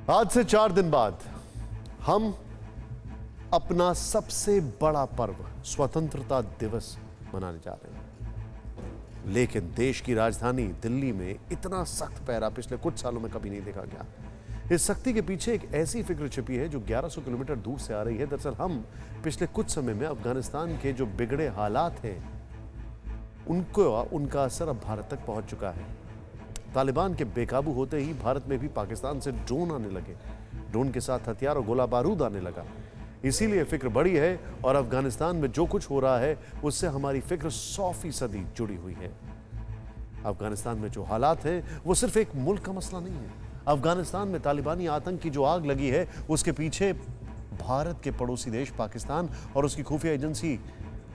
आज से 4 दिन बाद हम अपना सबसे बड़ा पर्व स्वतंत्रता दिवस मनाने जा रहे हैं। लेकिन देश की राजधानी दिल्ली में इतना सख्त पहरा पिछले कुछ सालों में कभी नहीं देखा गया। इस सख्ती के पीछे एक ऐसी फिक्र छिपी है जो 1100 किलोमीटर दूर से आ रही है। दरअसल हम पिछले कुछ समय में अफगानिस्तान के जो बिगड़े हालात हैं उनका असर अब भारत तक पहुंच चुका है। तालिबान के बेकाबू होते ही भारत में भी पाकिस्तान से ड्रोन आने लगे, ड्रोन के साथ हथियार और गोला बारूद आने लगा। इसीलिए फिक्र बढ़ी है और अफगानिस्तान में जो कुछ हो रहा है उससे हमारी फिक्र 100% जुड़ी हुई है। अफगानिस्तान में जो हालात हैं वो सिर्फ एक मुल्क का मसला नहीं है। अफगानिस्तान में तालिबानी आतंक की जो आग लगी है उसके पीछे भारत के पड़ोसी देश पाकिस्तान और उसकी खुफिया एजेंसी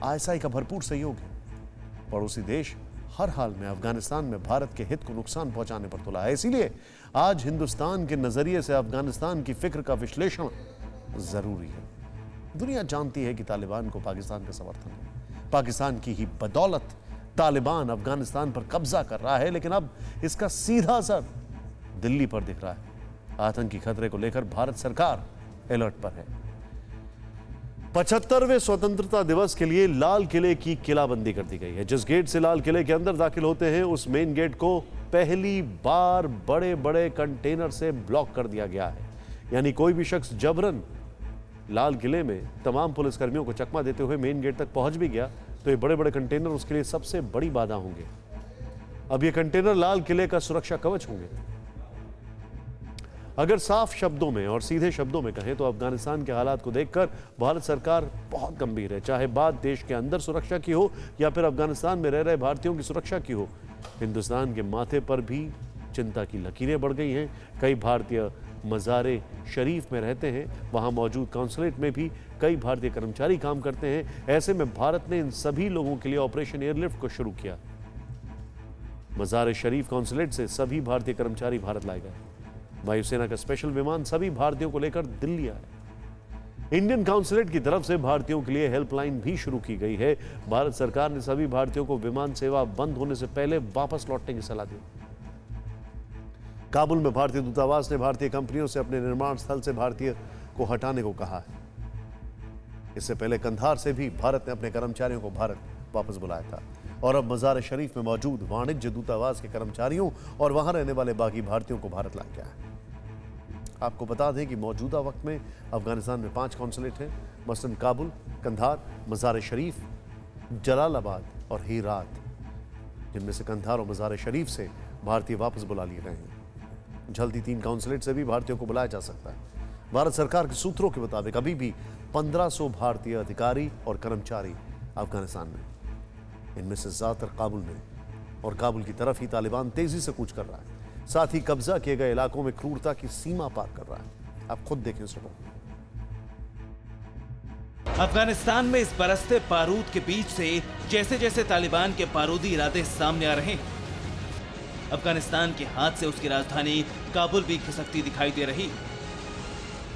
आईएसआई का भरपूर सहयोग है। पड़ोसी देश हर हाल में अफगानिस्तान में भारत के हित को नुकसान पहुंचाने पर तुला है। इसीलिए आज हिंदुस्तान के नजरिए से अफगानिस्तान की फिक्र का विश्लेषण जरूरी है। दुनिया जानती है कि तालिबान को पाकिस्तान का समर्थन है। पाकिस्तान की ही बदौलत तालिबान अफगानिस्तान पर कब्जा कर रहा है, लेकिन अब इसका सीधा असर दिल्ली पर दिख रहा है। आतंकी खतरे को लेकर भारत सरकार अलर्ट पर है। 75वें स्वतंत्रता दिवस के लिए लाल किले की किलाबंदी कर दी गई है। जिस गेट से लाल किले के अंदर दाखिल होते हैं उस मेन गेट को पहली बार बड़े बड़े कंटेनर से ब्लॉक कर दिया गया है। यानी कोई भी शख्स जबरन लाल किले में तमाम पुलिसकर्मियों को चकमा देते हुए मेन गेट तक पहुंच भी गया तो ये बड़े बड़े कंटेनर उसके लिए सबसे बड़ी बाधा होंगे। अब ये कंटेनर लाल किले का सुरक्षा कवच होंगे। अगर साफ शब्दों में और सीधे शब्दों में कहें तो अफगानिस्तान के हालात को देखकर भारत सरकार बहुत गंभीर है। चाहे बात देश के अंदर सुरक्षा की हो या फिर अफगानिस्तान में रह रहे भारतीयों की सुरक्षा की हो, हिंदुस्तान के माथे पर भी चिंता की लकीरें बढ़ गई हैं। कई भारतीय मज़ारे शरीफ में रहते हैं, वहां मौजूद कॉन्सुलेट में भी कई भारतीय कर्मचारी काम करते हैं। ऐसे में भारत ने इन सभी लोगों के लिए ऑपरेशन एयरलिफ्ट को शुरू किया। मज़ारे शरीफ कॉन्सुलेट से सभी भारतीय कर्मचारी भारत लाए गए। वायुसेना का स्पेशल विमान सभी भारतीयों को लेकर दिल्ली आया। इंडियन काउंसुलेट की तरफ से भारतीयों के लिए हेल्पलाइन भी शुरू की गई है। भारत सरकार ने सभी भारतीयों को विमान सेवा बंद होने से पहले वापस लौटने की सलाह दी। काबुल में भारतीय दूतावास ने भारतीय कंपनियों से अपने निर्माण स्थल से भारतीय को हटाने को कहा है। इससे पहले कंधार से भी भारत ने अपने कर्मचारियों को भारत वापस बुलाया था और अब मज़ार शरीफ में मौजूद वाणिज्य दूतावास के कर्मचारियों और वहां रहने वाले बाकी भारतीयों को भारत लाया गया है। आपको बता दें कि मौजूदा वक्त में अफगानिस्तान में 5 कॉन्सुलेट हैं, मसलन काबुल, कंधार, मज़ार शरीफ, जलालाबाद और हीरात, जिनमें से कंधार और मज़ार शरीफ से भारतीय वापस बुला लिए गए हैं। जल्दी 3 कॉन्सुलेट से भी भारतीयों को बुलाया जा सकता है। भारत सरकार के सूत्रों के मुताबिक अभी भी 1500 भारतीय अधिकारी और कर्मचारी अफगानिस्तान में, इनमें से ज्यादातर काबुल में, और काबुल की तरफ ही तालिबान तेजी से कूच कर रहा है। साथ ही कब्जा किए गए इलाकों में क्रूरता की सीमा पार कर रहा है। आप खुद देखें इस रिपोर्ट। अफगानिस्तान में इस बरसते बारूद के बीच से जैसे जैसे तालिबान के बारूदी इरादे सामने आ रहे हैं, अफगानिस्तान के हाथ से उसकी राजधानी काबुल भी खिसकती दिखाई दे रही,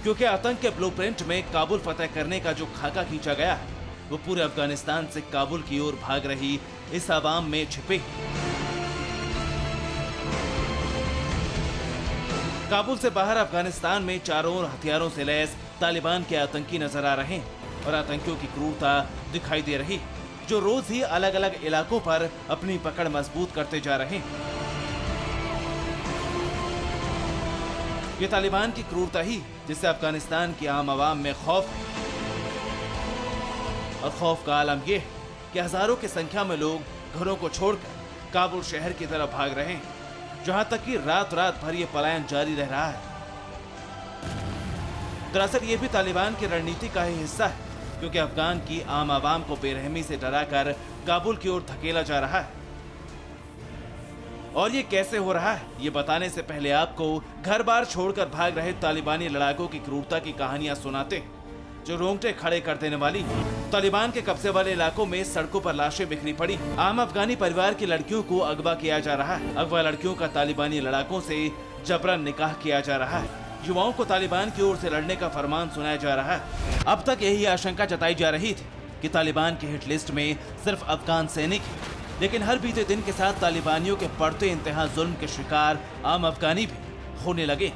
क्योंकि आतंक के ब्लूप्रिंट में काबुल फतह करने का जो खाका खींचा गया है वो पूरे अफगानिस्तान से काबुल की ओर भाग रही इस आवाम में छिपे। काबुल से बाहर अफगानिस्तान में चारों ओर हथियारों से लैस तालिबान के आतंकी नजर आ रहे हैं और आतंकियों की क्रूरता दिखाई दे रही, जो रोज ही अलग अलग इलाकों पर अपनी पकड़ मजबूत करते जा रहे हैं। ये तालिबान की क्रूरता ही जिससे अफगानिस्तान की आम आवाम में खौफ है, और खौफ का आलम यह है कि हजारों की संख्या में लोग घरों को छोड़कर काबुल शहर की तरफ भाग रहे हैं, जहां तक कि रात रात भर ये पलायन जारी रह रहा है। दरअसल ये भी तालिबान की रणनीति का ही हिस्सा है, क्योंकि अफगान की आम आवाम को बेरहमी से डराकर काबुल की ओर धकेला जा रहा है। और ये कैसे हो रहा है, ये बताने से पहले आपको घर बार छोड़कर भाग रहे तालिबानी लड़ाकों की क्रूरता की कहानियां सुनाते हैं, जो रोंगटे खड़े कर देने वाली। तालिबान के कब्जे वाले इलाकों में सड़कों पर लाशें बिखरी पड़ी। आम अफगानी परिवार की लड़कियों को अगवा किया जा रहा है। अगवा लड़कियों का तालिबानी लड़ाकों से जबरन निकाह किया जा रहा है। युवाओं को तालिबान की ओर से लड़ने का फरमान सुनाया जा रहा है। अब तक यही आशंका जताई जा रही थी कि तालिबान की हिट लिस्ट में सिर्फ अफगान सैनिक हैं, लेकिन हर बीते दिन के साथ तालिबानियों के बढ़ते इंतहा जुल्म के शिकार आम अफगानी भी होने लगे।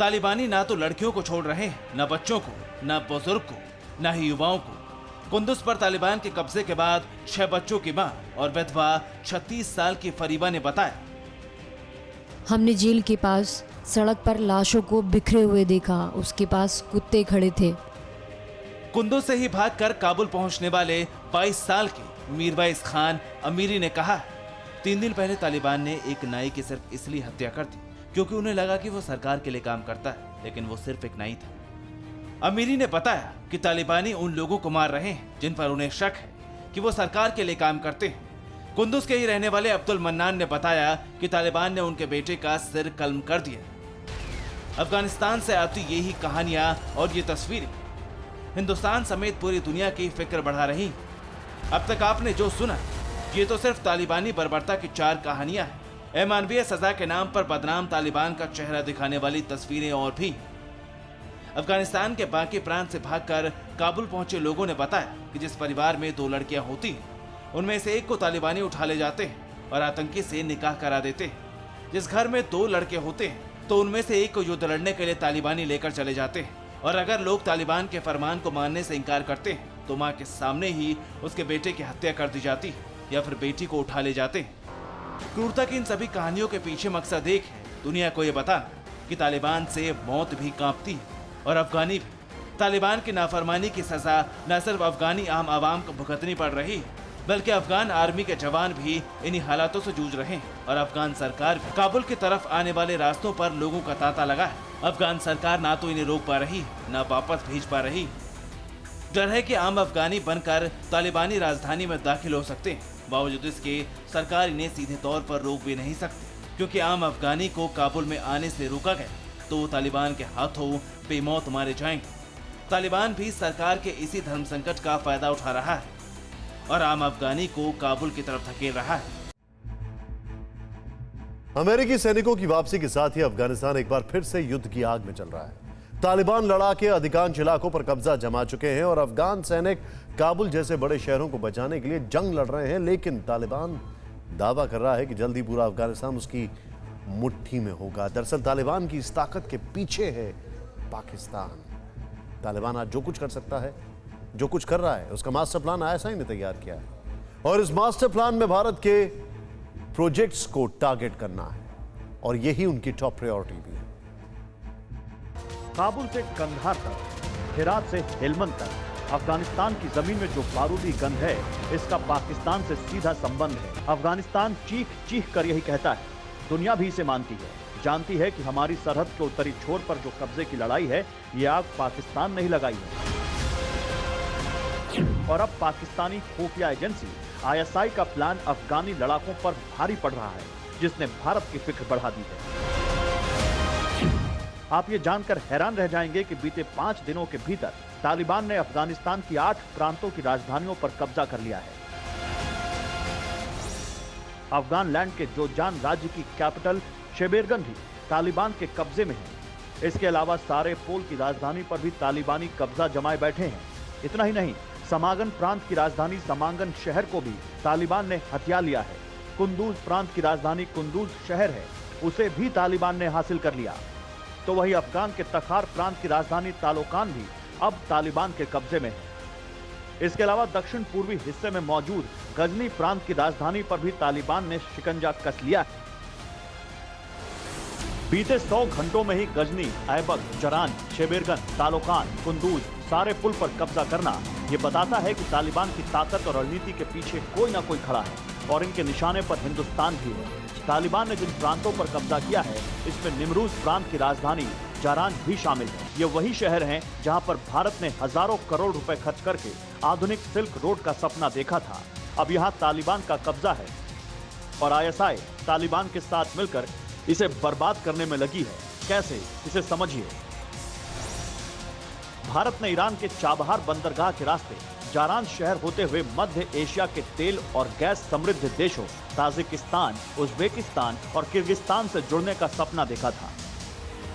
तालिबानी ना तो लड़कियों को छोड़ रहे हैं, न बच्चों को, न बुजुर्ग को, न ही युवाओं को। कुंदुज पर तालिबान के कब्जे के बाद 6 बच्चों की मां और विधवा 36 साल की फरीबा ने बताया, हमने जेल के पास सड़क पर लाशों को बिखरे हुए देखा, उसके पास कुत्ते खड़े थे। कुंदुज से ही भागकर काबुल पहुंचने वाले 22 साल के मीरवाइज खान अमीरी ने कहा, 3 दिन पहले तालिबान ने एक नाई की सिर्फ इसलिए हत्या कर दी क्योंकि उन्हें लगा कि वो सरकार के लिए काम करता है, लेकिन वो सिर्फ एक नाई था। अमीरी ने बताया कि तालिबानी उन लोगों को मार रहे हैं जिन पर उन्हें शक है कि वो सरकार के लिए काम करते हैं। कुंदुज के ही रहने वाले अब्दुल मन्नान ने बताया कि तालिबान ने उनके बेटे का सिर कलम कर दिया। अफगानिस्तान से आती यही कहानियां और ये तस्वीरें हिंदुस्तान समेत पूरी दुनिया की फिक्र बढ़ा रही। अब तक आपने जो सुना ये तो सिर्फ तालिबानी बर्बरता की 4 कहानियां हैं। मानवीय सजा के नाम पर बदनाम तालिबान का चेहरा दिखाने वाली तस्वीरें और भी। अफगानिस्तान के बाकी प्रांत से भागकर काबुल पहुंचे लोगों ने बताया कि जिस परिवार में 2 लड़कियां होती हैं उनमें से एक को तालिबानी उठा ले जाते हैं और आतंकी से निकाह करा देते हैं। जिस घर में 2 लड़के होते हैं तो उनमें से एक को युद्ध लड़ने के लिए तालिबानी लेकर चले जाते हैं, और अगर लोग तालिबान के फरमान को मानने से इनकार करते हैं तो मां के सामने ही उसके बेटे की हत्या कर दी जाती या फिर बेटी को उठा ले जाते। क्रूरता की इन सभी कहानियों के पीछे मकसद एक है, दुनिया को यह बताना कि तालिबान से मौत भी कांपती है और अफगानी भी। तालिबान की नाफरमानी की सजा न सिर्फ अफगानी आम आवाम को भुगतनी पड़ रही है, बल्कि अफगान आर्मी के जवान भी इन्हीं हालातों से जूझ रहे हैं और अफगान सरकार भी काबुल की तरफ आने वाले रास्तों पर लोगों का तांता लगा है। अफगान सरकार ना तो इन्हें रोक पा रही, ना वापस भेज पा रही। डर है कि आम अफगानी बनकर तालिबानी राजधानी में दाखिल हो सकते हैं। बावजूद इसके सरकार इन्हें सीधे तौर पर रोक भी नहीं सकती, क्योंकि आम अफगानी को काबुल में आने से रोका गया तो वो तालिबान के हाथों बेमौत मारे जाएंगे। तालिबान भी सरकार के इसी धर्म संकट का फायदा उठा रहा है और आम अफगानी को काबुल की तरफ धकेल रहा है। अमेरिकी सैनिकों की वापसी के साथ ही अफगानिस्तान एक बार फिर से युद्ध की आग में चल रहा है। तालिबान लड़ाके अधिकांश इलाकों पर कब्जा जमा चुके हैं और अफगान सैनिक काबुल जैसे बड़े शहरों को बचाने के लिए जंग लड़ रहे हैं, लेकिन तालिबान दावा कर रहा है कि जल्दी पूरा अफगानिस्तान उसकी मुट्ठी में होगा। दरअसल तालिबान की इस ताकत के पीछे है पाकिस्तान। तालिबान आज जो कुछ कर सकता है, जो कुछ कर रहा है, उसका मास्टर प्लान आईएसआई ने तैयार किया है और इस मास्टर प्लान में भारत के प्रोजेक्ट्स को टारगेट करना है और यही उनकी टॉप प्रायोरिटी भी है। काबुल से कंधार तक, हेरात से हेलमंद तक, अफगानिस्तान की जमीन में जो बारूदी गंध है, इसका पाकिस्तान से सीधा संबंध है। अफगानिस्तान चीख चीख कर यही कहता है, दुनिया भी इसे मानती है, जानती है कि हमारी सरहद के उत्तरी छोर पर जो कब्जे की लड़ाई है, ये आग पाकिस्तान नहीं लगाई है। और अब पाकिस्तानी खुफिया एजेंसी आईएसआई का प्लान अफगानी लड़ाकों पर भारी पड़ रहा है, जिसने भारत की फिक्र बढ़ा दी है। आप ये जानकर हैरान रह जाएंगे कि बीते 5 दिनों के भीतर तालिबान ने अफगानिस्तान की 8 प्रांतों की राजधानियों पर कब्जा कर लिया है। अफगान लैंड के जोजान राज्य की कैपिटल शेबेरगन भी तालिबान के कब्जे में है। इसके अलावा सारे पोल की राजधानी पर भी तालिबानी कब्जा जमाए बैठे हैं। इतना ही नहीं, समागन प्रांत की राजधानी समागन शहर को भी तालिबान ने हथिया लिया है। कुंदूज प्रांत की राजधानी कुंदूज शहर है, उसे भी तालिबान ने हासिल कर लिया। तो वही अफगान के तखार प्रांत की राजधानी तालोकान भी अब तालिबान के कब्जे में है। इसके अलावा दक्षिण पूर्वी हिस्से में मौजूद गजनी प्रांत की राजधानी पर भी तालिबान ने शिकंजा कस लिया है। बीते 100 घंटों में ही गजनी, ऐबक, जरान, शेबेरगन, तालोकान, कुंदूज सारे पुल पर कब्जा करना ये बताता है कि तालिबान की ताकत और रणनीति के पीछे कोई ना कोई खड़ा है और इनके निशाने पर हिंदुस्तान भी है। तालिबान ने जिन प्रांतों पर कब्जा किया है, इसमें निमरूज प्रांत की राजधानी जारान भी शामिल है। ये वही शहर हैं जहां पर भारत ने हजारों करोड़ रुपए खर्च करके आधुनिक सिल्क रोड का सपना देखा था। अब यहां तालिबान का कब्जा है और आईएसआई तालिबान के साथ मिलकर इसे बर्बाद करने में लगी है। कैसे, इसे समझिए। भारत ने ईरान के चाबहार बंदरगाह के रास्ते जारान शहर होते हुए मध्य एशिया के तेल और गैस समृद्ध देशों ताजिकिस्तान, उज्बेकिस्तान और किर्गिस्तान से जुड़ने का सपना देखा था।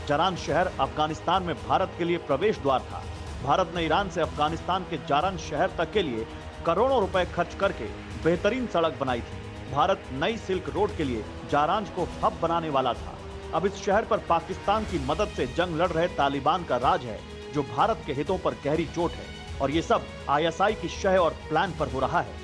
जारान शहर अफगानिस्तान में भारत के लिए प्रवेश द्वार था। भारत ने ईरान से अफगानिस्तान के जारान शहर तक के लिए करोड़ों रुपए खर्च करके बेहतरीन सड़क बनाई थी। भारत नई सिल्क रोड के लिए जारान को हब बनाने वाला था। अब इस शहर पर पाकिस्तान की मदद से जंग लड़ रहे तालिबान का राज है, जो भारत के हितों पर गहरी चोट है। और ये सब आईएसआई की शह और प्लान पर हो रहा है।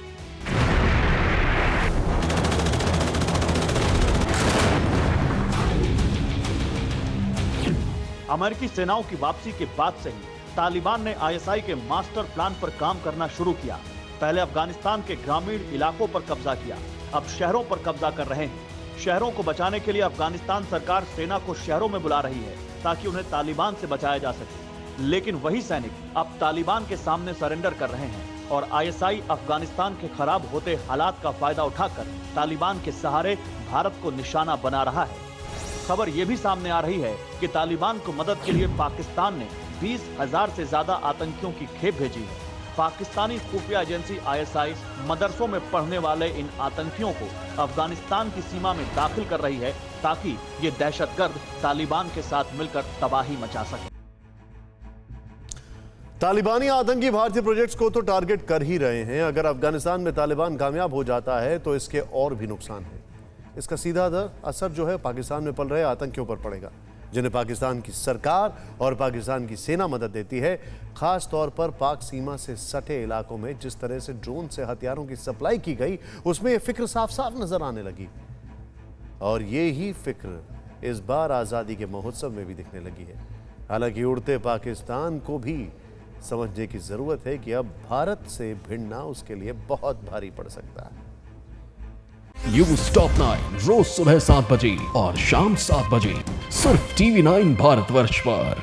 अमेरिकी सेनाओं की वापसी के बाद से ही तालिबान ने आईएसआई के मास्टर प्लान पर काम करना शुरू किया। पहले अफगानिस्तान के ग्रामीण इलाकों पर कब्जा किया, अब शहरों पर कब्जा कर रहे हैं। शहरों को बचाने के लिए अफगानिस्तान सरकार सेना को शहरों में बुला रही है ताकि उन्हें तालिबान से बचाया जा सके। लेकिन वही सैनिक अब तालिबान के सामने सरेंडर कर रहे हैं और आईएसआई अफगानिस्तान के खराब होते हालात का फायदा उठाकर तालिबान के सहारे भारत को निशाना बना रहा है। खबर यह भी सामने आ रही है कि तालिबान को मदद के लिए पाकिस्तान ने 20,000 से ज्यादा आतंकियों की खेप भेजी है। पाकिस्तानी खुफिया एजेंसी आईएसआई मदरसों में पढ़ने वाले इन आतंकियों को अफगानिस्तान की सीमा में दाखिल कर रही है ताकि ये दहशतगर्द तालिबान के साथ मिलकर तबाही मचा सके। तालिबानी आतंकी भारतीय प्रोजेक्ट्स को तो टारगेट कर ही रहे हैं। अगर अफगानिस्तान में तालिबान कामयाब हो जाता है तो इसके और भी नुकसान है। इसका सीधा असर जो है पाकिस्तान में पल रहे आतंकियों पर पड़ेगा, जिन्हें पाकिस्तान की सरकार और पाकिस्तान की सेना मदद देती है। खास तौर पर पाक सीमा से सटे इलाकों में जिस तरह से ड्रोन से हथियारों की सप्लाई की गई, उसमें यह फिक्र साफ साफ नजर आने लगी। और ये ही फिक्र इस बार आज़ादी के महोत्सव में भी दिखने लगी है। हालांकि उड़ते पाकिस्तान को भी समझने की जरूरत है कि अब भारत से भिड़ना उसके लिए बहुत भारी पड़ सकता है। न्यूज़ टॉप 9 रोज सुबह 7 बजे और शाम 7 बजे सिर्फ TV9 भारतवर्ष पर।